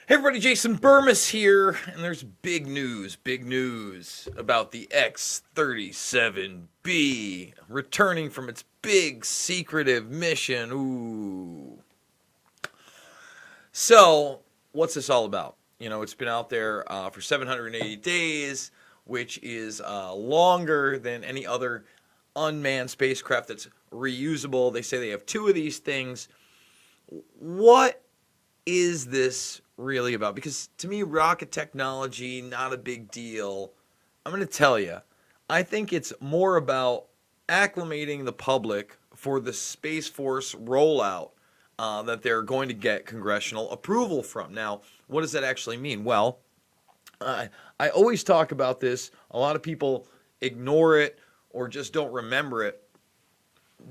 Hey everybody, Jason Burmis here, and there's big news about the X-37B returning from its big secretive mission. Ooh. So, what's this all about? It's been out there for 780 days, which is longer than any other unmanned spacecraft that's reusable. They say they have two of these things. What is this really about? Because to me, rocket technology, not a big deal. I'm going to tell you, I think it's more about acclimating the public for the Space Force rollout that they're going to get congressional approval from. Now, what does that actually mean? Well, I always talk about this. A lot of people ignore it or just don't remember it.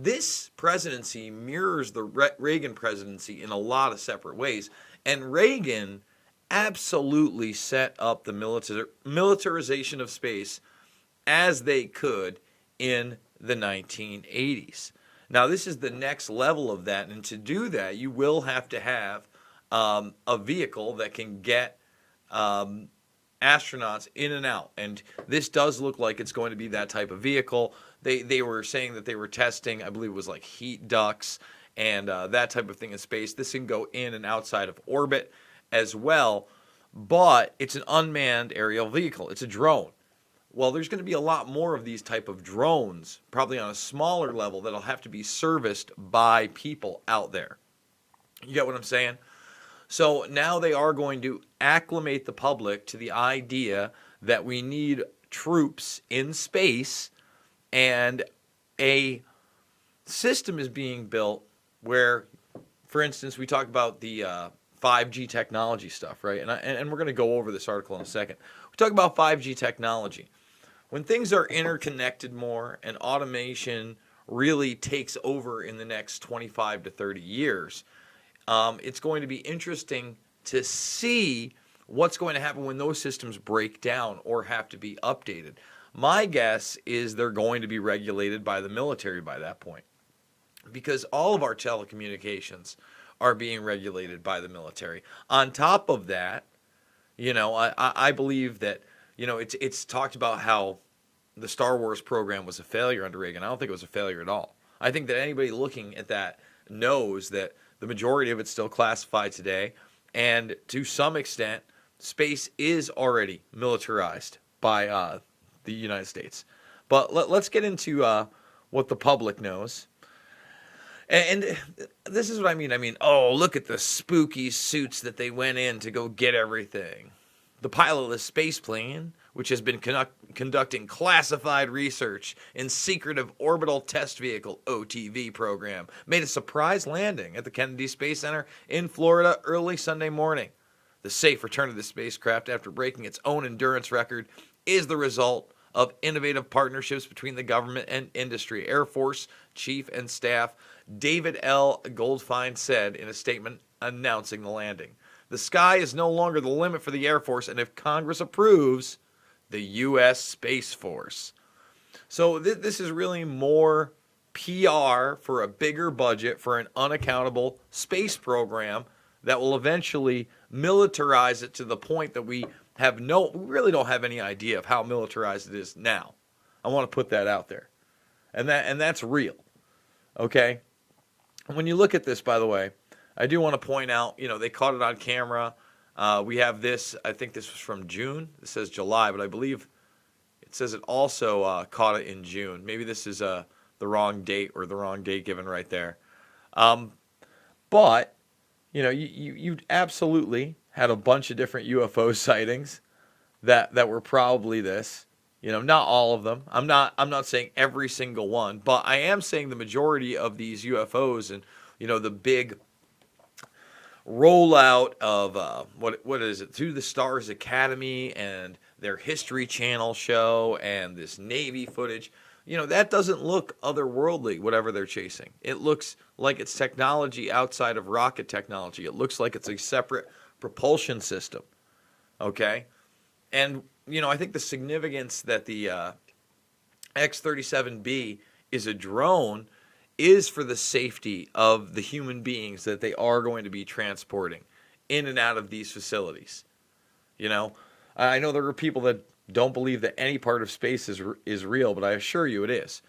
This presidency mirrors the Reagan presidency in a lot of separate ways. And Reagan absolutely set up the militarization of space as they could in the 1980s. Now, this is the next level of that. And to do that, you will have to have a vehicle that can get astronauts in and out. And this does look like it's going to be that type of vehicle. They were saying that they were testing, I believe it was like heat ducts and that type of thing in space. This can go in and outside of orbit as well, but it's an unmanned aerial vehicle. It's a drone. Well, there's going to be a lot more of these type of drones, probably on a smaller level, that'll have to be serviced by people out there. You get what I'm saying? So now they are going to acclimate the public to the idea that we need troops in space, and a system is being built where, for instance, we talk about the 5G technology stuff, right? And we're going to go over this article in a second. We talk about 5G technology. When things are interconnected more and automation really takes over in the next 25 to 30 years, it's going to be interesting to see what's going to happen when those systems break down or have to be updated. My guess is they're going to be regulated by the military by that point, because all of our telecommunications are being regulated by the military. On top of that, I believe that, it's talked about how the Star Wars program was a failure under Reagan. I don't think it was a failure at all. I think that anybody looking at that knows that the majority of it's still classified today, and to some extent, space is already militarized by the United States. But let's get into what the public knows. And this is what I mean. Oh, look at the spooky suits that they went in to go get everything. The pilotless space plane, which has been conducting classified research in secretive orbital test vehicle OTV program, made a surprise landing at the Kennedy Space Center in Florida early Sunday morning. The safe return of the spacecraft after breaking its own endurance record is the result of innovative partnerships between the government and industry. Air Force Chief and Staff David L. Goldfein said in a statement announcing the landing. The sky is no longer the limit for the Air Force, and if Congress approves, the U.S. Space Force. So this is really more PR for a bigger budget for an unaccountable space program that will eventually militarize it to the point that we really don't have any idea of how militarized it is now. I want to put that out there. And that's real. Okay? When you look at this, by the way, I do want to point out, they caught it on camera. We have this, I think this was from June. It says July, but I believe it says it also caught it in June. Maybe this is the wrong date or the wrong date given right there. But, you absolutely had a bunch of different UFO sightings that were probably this. Not all of them. I'm not saying every single one, but I am saying the majority of these UFOs and, the big rollout of what is it, Through the Stars Academy and their History Channel show and this Navy footage, that doesn't look otherworldly, whatever they're chasing. It looks like it's technology outside of rocket technology. It looks like it's a separate propulsion system. Okay? And, I think the significance that the X-37B is a drone is for the safety of the human beings that they are going to be transporting in and out of these facilities. You know, I know there are people that don't believe that any part of space is real, but I assure you it is.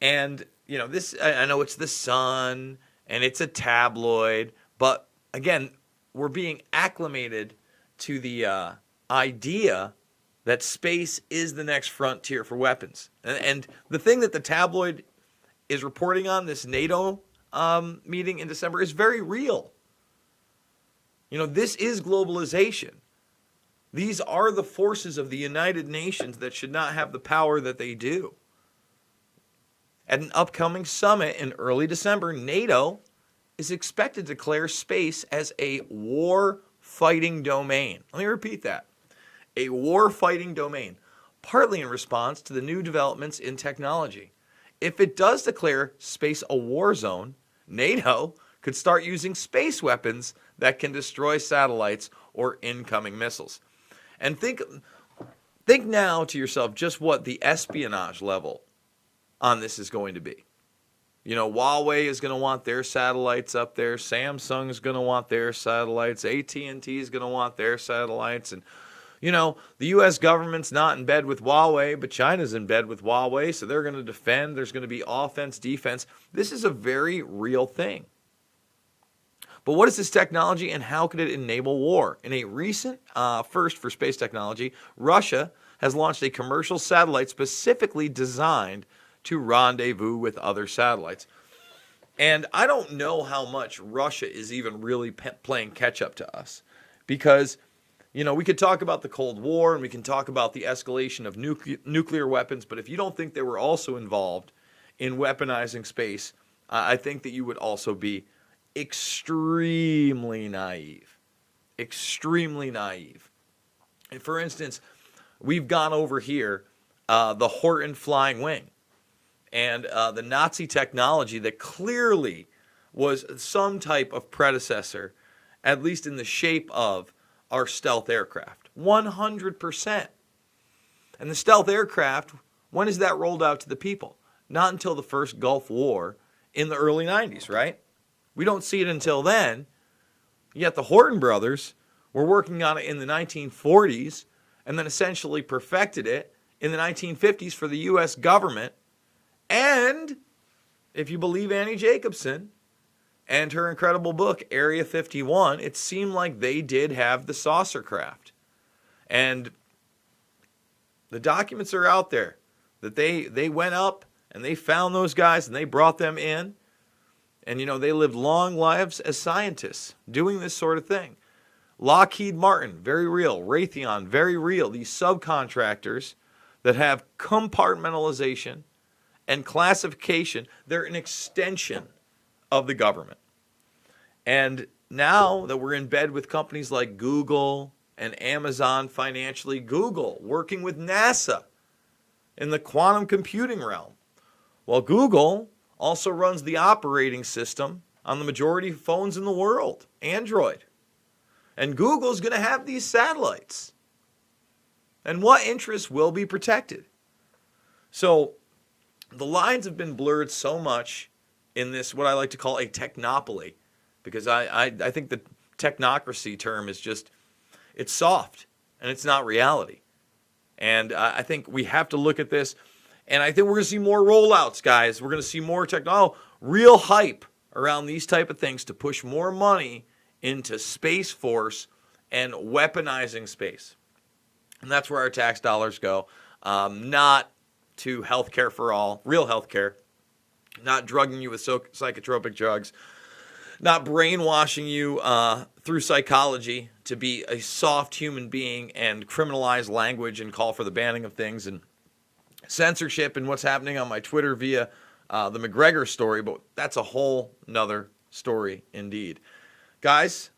And, you know, this, I know it's the Sun and it's a tabloid, but again, we're being acclimated to the idea that space is the next frontier for weapons. And the thing that the tabloid is reporting on, this NATO meeting in December, is very real. You know, this is globalization. These are the forces of the United Nations that should not have the power that they do. At an upcoming summit in early December, NATO is expected to declare space as a war-fighting domain. Let me repeat that. A war-fighting domain, partly in response to the new developments in technology. If it does declare space a war zone, NATO could start using space weapons that can destroy satellites or incoming missiles. And think now to yourself just what the espionage level on this is going to be. You know, Huawei is going to want their satellites up there. Samsung is going to want their satellites. AT&T is going to want their satellites. And, you know, the U.S. government's not in bed with Huawei, but China's in bed with Huawei, so they're going to defend. There's going to be offense, defense. This is a very real thing. But what is this technology and how could it enable war? In a recent first for space technology, Russia has launched a commercial satellite specifically designed to rendezvous with other satellites. And I don't know how much Russia is even really playing catch up to us. Because, you know, we could talk about the Cold War and we can talk about the escalation of nuclear weapons, but if you don't think they were also involved in weaponizing space, I think that you would also be extremely naive. Extremely naive. And for instance, we've gone over here the Horton flying wing and the Nazi technology that clearly was some type of predecessor, at least in the shape of our stealth aircraft. 100%. And the stealth aircraft, when is that rolled out to the people? Not until the first Gulf War in the early 90s, right? We don't see it until then. Yet the Horton brothers were working on it in the 1940s and then essentially perfected it in the 1950s for the U.S. government. And if you believe Annie Jacobsen and her incredible book, Area 51, it seemed like they did have the saucer craft. And the documents are out there that they went up and they found those guys and they brought them in. And, you know, they lived long lives as scientists doing this sort of thing. Lockheed Martin, very real. Raytheon, very real. These subcontractors that have compartmentalization and classification, they're an extension of the government. And now that we're in bed with companies like Google and Amazon financially, Google working with NASA in the quantum computing realm. Well, Google also runs the operating system on the majority of phones in the world, Android. And Google's going to have these satellites. And what interests will be protected? So the lines have been blurred so much in this, what I like to call a technopoly, because I think the technocracy term is just, it's soft and it's not reality. And I think we have to look at this. And I think we're going to see more rollouts, guys. We're going to see more real hype around these type of things to push more money into Space Force and weaponizing space. And that's where our tax dollars go. Not to healthcare for all, real healthcare. Not drugging you with psychotropic drugs. Not brainwashing you through psychology to be a soft human being and criminalize language and call for the banning of things and censorship and what's happening on my Twitter via the McGregor story, but that's a whole nother story indeed. Guys,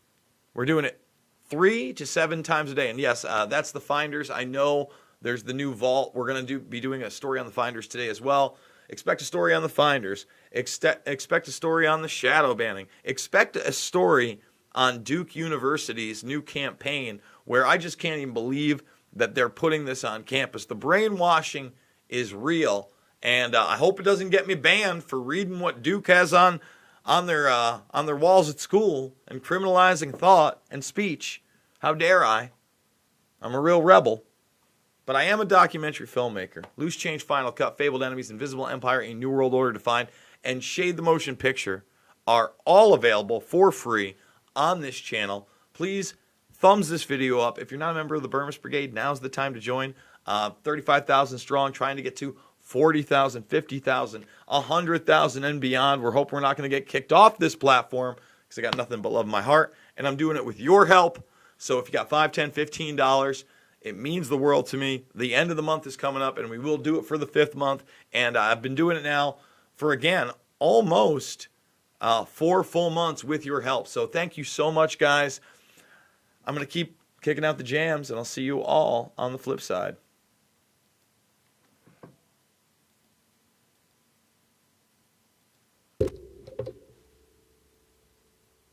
we're doing it 3 to 7 times a day. And yes, that's the Finders. I know there's the new vault. We're going to be doing a story on the Finders today as well. Expect a story on the Finders. Expect a story on the shadow banning. Expect a story on Duke University's new campaign where I just can't even believe that they're putting this on campus. The brainwashing is real, and I hope it doesn't get me banned for reading what Duke has on on their walls at school and criminalizing thought and speech. How dare I? I'm a real rebel. But I am a documentary filmmaker. Loose Change, Final Cut, Fabled Enemies, Invisible Empire, A New World Order Defined, and Shade the Motion Picture are all available for free on this channel. Please thumbs this video up. If you're not a member of the Burmese Brigade, now's the time to join. 35,000 strong, trying to get to 40,000, 50,000, 100,000 and beyond. We're hoping we're not going to get kicked off this platform because I got nothing but love in my heart, and I'm doing it with your help. So if you got $5, $10, $15, it means the world to me. The end of the month is coming up, and we will do it for the 5th month. And I've been doing it now for, again, almost 4 full months with your help. So thank you so much, guys. I'm going to keep kicking out the jams, and I'll see you all on the flip side.